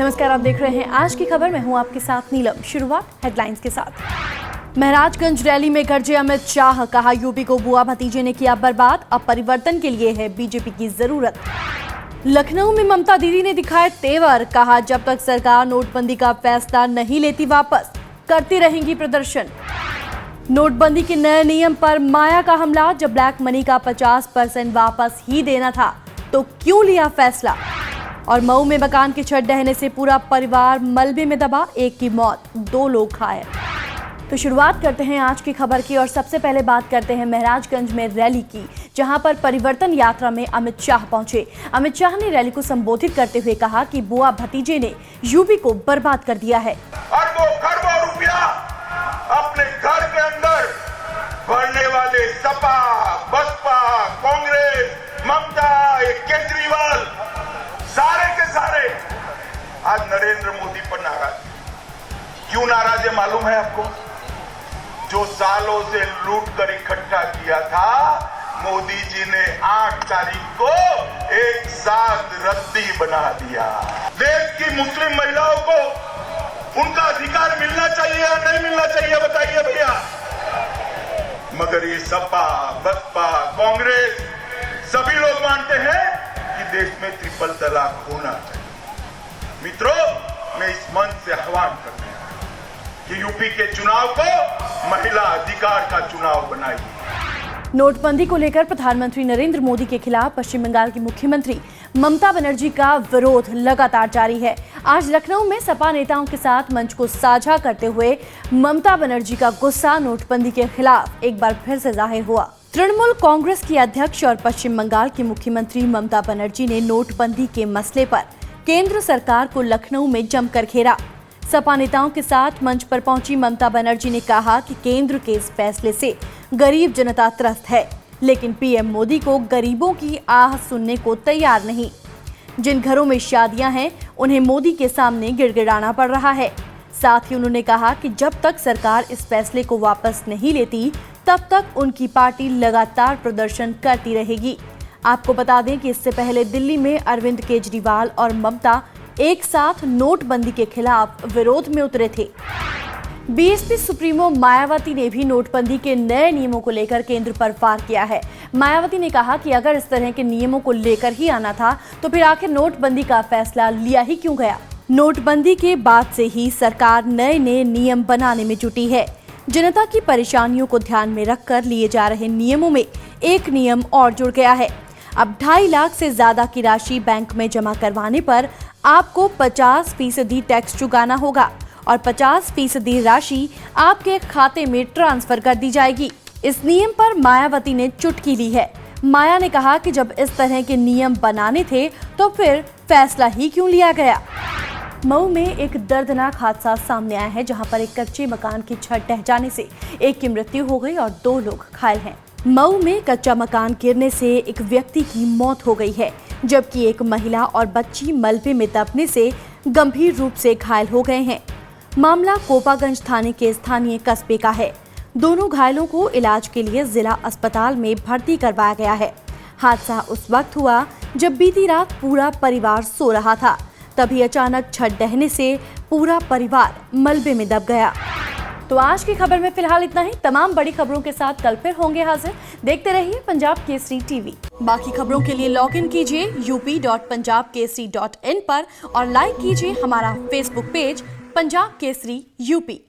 नमस्कार, आप देख रहे हैं आज की खबर। मैं हूं आपके साथ नीलम। शुरुआत हेडलाइंस के साथ। महराजगंज रैली में गरजे अमित शाह, कहा यूपी को बुआ भतीजे ने किया बर्बाद, अब परिवर्तन के लिए है बीजेपी की जरूरत। लखनऊ में ममता दीदी ने दिखाए तेवर, कहा जब तक सरकार नोटबंदी का फैसला नहीं लेती वापस करती रहेंगी प्रदर्शन। नोटबंदी के नए नियम पर माया का हमला, जब ब्लैक मनी का 50% वापस ही देना था तो क्यों लिया फैसला। और मऊ में मकान की छत ढहने से पूरा परिवार मलबे में दबा, एक की मौत, 2 लोग घायल। तो शुरुआत करते हैं आज की खबर की और सबसे पहले बात करते हैं महराजगंज में रैली की, जहां पर परिवर्तन यात्रा में अमित शाह पहुंचे। अमित शाह ने रैली को संबोधित करते हुए कहा कि बुआ भतीजे ने यूपी को बर्बाद कर दिया है। अरबों खरबों रुपया अपने घर के अंदर भरने वाले सपा, बसपा, कांग्रेस, ममता, केजरीवाल, सारे के सारे आज नरेंद्र मोदी पर नाराज। क्यों नाराज है मालूम है आपको? जो सालों से लूट कर इकट्ठा किया था, मोदी जी ने 8 तारीख को एक साथ रद्दी बना दिया। देश की मुस्लिम महिलाओं को उनका अधिकार मिलना चाहिए या नहीं मिलना चाहिए, बताइए भैया। मगर ये सपा, बसपा, कांग्रेस सभी लोग मानते हैं कि देश में ट्रिपल तलाक होना चाहिए। मित्रों, मैं इस मंच से आह्वान करता हूं कि यूपी के चुनाव को महिला अधिकार का चुनाव बनाइए। नोटबंदी को लेकर प्रधानमंत्री नरेंद्र मोदी के खिलाफ पश्चिम बंगाल की मुख्यमंत्री ममता बनर्जी का विरोध लगातार जारी है। आज लखनऊ में सपा नेताओं के साथ मंच को साझा करते हुए ममता बनर्जी का गुस्सा नोटबंदी के खिलाफ एक बार फिर से जाहिर हुआ। तृणमूल कांग्रेस की अध्यक्ष और पश्चिम बंगाल की मुख्यमंत्री ममता बनर्जी ने नोटबंदी के मसले पर केंद्र सरकार को लखनऊ में जमकर घेरा। सपा नेताओं के साथ मंच पर पहुंची ममता बनर्जी ने कहा कि केंद्र के इस फैसले से गरीब जनता त्रस्त है, लेकिन पीएम मोदी को गरीबों की आह सुनने को तैयार नहीं। जिन घरों में शादियां हैं, उन्हें मोदी के सामने गिड़गिड़ाना पड़ रहा है। साथ ही उन्होंने कहा कि जब तक सरकार इस फैसले को वापस नहीं लेती, तब तक उनकी पार्टी लगातार प्रदर्शन करती रहेगी। आपको बता दें कि इससे पहले दिल्ली में अरविंद केजरीवाल और ममता एक साथ नोटबंदी के खिलाफ विरोध में उतरे थे। बीएसपी सुप्रीमो मायावती ने भी नोटबंदी के नए नियमों को लेकर केंद्र पर वार किया है। मायावती ने कहा कि अगर इस तरह के नियमों को लेकर ही आना था तो फिर आखिर नोटबंदी का फैसला लिया ही क्यों गया। नोटबंदी के बाद से ही सरकार नए नए नियम बनाने में जुटी है। जनता की परेशानियों को ध्यान में रखकर लिए जा रहे नियमों में एक नियम और जुड़ गया है। अब 2.5 लाख से ज्यादा की राशि बैंक में जमा करवाने पर आपको 50% टैक्स चुकाना होगा और 50% राशि आपके खाते में ट्रांसफर कर दी जाएगी। इस नियम पर मायावती ने चुटकी ली है। माया ने कहा कि जब इस तरह के नियम बनाने थे तो फिर फैसला ही क्यों लिया गया। मऊ में एक दर्दनाक हादसा सामने आया है, जहां पर एक कच्चे मकान की छत ढह जाने से एक की मृत्यु हो गई और 2 लोग घायल हैं। मऊ में कच्चा मकान गिरने से एक व्यक्ति की मौत हो गई है, जबकि एक महिला और बच्ची मलबे में दबने से गंभीर रूप से घायल हो गए हैं। मामला कोपागंज थाने के स्थानीय कस्बे का है। दोनों घायलों को इलाज के लिए जिला अस्पताल में भर्ती करवाया गया है। हादसा उस वक्त हुआ जब बीती रात पूरा परिवार सो रहा था, तभी अचानक छत ढहने से पूरा परिवार मलबे में दब गया। तो आज की खबर में फिलहाल इतना ही। तमाम बड़ी खबरों के साथ कल फिर होंगे हाजिर। देखते रहिए पंजाब केसरी टीवी। बाकी खबरों के लिए लॉग इन कीजिए up.punjabkesri.in पर और लाइक कीजिए हमारा Facebook page Punjab Kesari UP.